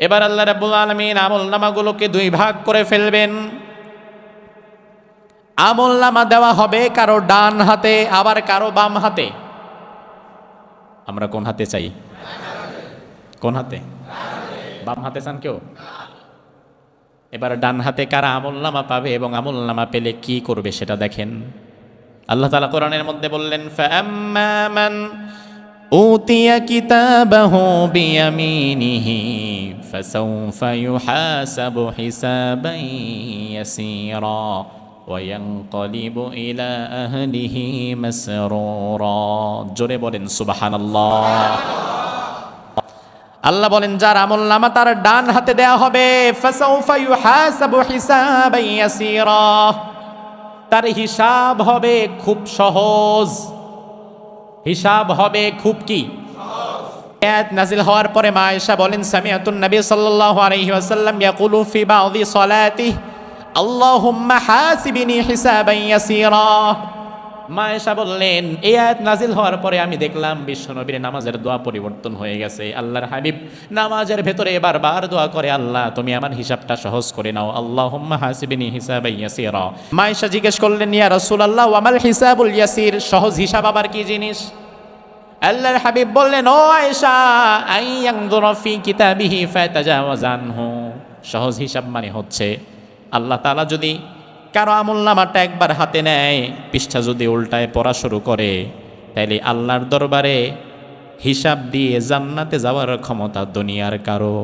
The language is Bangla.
এবার আল্লাহ রাব্বুল আলামিন আমলনামাগুলোকে দুই ভাগ করে ফেলবেন। আমলনামা দেওয়া হবে কারো ডান হাতে, আবার কারো বাম হাতে। আমরা কোন হাতে চাই? কোন হাতে? বাম হাতে চান কেউ? এবার ডান হাতে কারা আমলনামা পাবে এবং আমলনামা পেলে কি করবে সেটা দেখেন। আল্লাহ তাআলা কোরআনের মধ্যে বললেন, ফাআম্মা মান উতিয়া কিতাবাহু বিয়ামিনিহি ফাসাউফা ইউহাসাবু হিসাবান ইয়াসীরা ওয়া ইয়ানকালিবু ইলা আহলিহি মাসরুরা। জোরে বলেন সুবহানাল্লাহ। আল্লাহ বলেন, যার আমলনামা তার ডান হাতে দেয়া হবে, ফাসাউফা ইউহাসাবু হিসাবান ইয়াসীরা, তার হিসাব হবে খুব সহজ। হিসাব হবে খুব কি? আয়াত নাজিল হওয়ার পরে মা আয়েশা বলেন, সামিআতুন নবী সাল্লাল্লাহু আলাইহি ওয়াসাল্লাম ইয়াকুলু ফি বা'দি সালাতিহি আল্লাহুম্মা হাসিবনি হিসাবান ইয়াসীরা। মা আয়েশা বললেন, এই আয়াত নাজিল হওয়ার পরে আমি দেখলাম বিশ্বনবীর নামাজের দোয়া পরিবর্তন হয়ে গেছে। আল্লাহর হাবিব নামাজের ভেতরে বারবার দোয়া করে, আল্লাহ তুমি আমার হিসাবটা সহজ করে নাও, আল্লাহুম্মা হাসিবনি হিসাবান ইয়াসীরা। মা আয়েশা জিজ্ঞেস করলেন, ইয়া রাসূলুল্লাহ ওয়া মাল হিসাবুল ইয়াসীর, সহজ হিসাব আবার কি জিনিস? আল্লাহর হাবিব বললেন, ও আয়েশা, আইয়ানযুরা ফি কিতাবিহি ফাতাজাওয়াজ আনহু, সহজ হিসাব মানে হচ্ছে আল্লাহ তাআলা যদি কারো আমলনামাটা একবার হাতে নেয়, পৃষ্ঠা যদি উল্টায় পড়া শুরু করে, তাইলে আল্লাহর দরবারে হিসাব দিয়ে জান্নাতে যাওয়ার ক্ষমতা দুনিয়ার কারো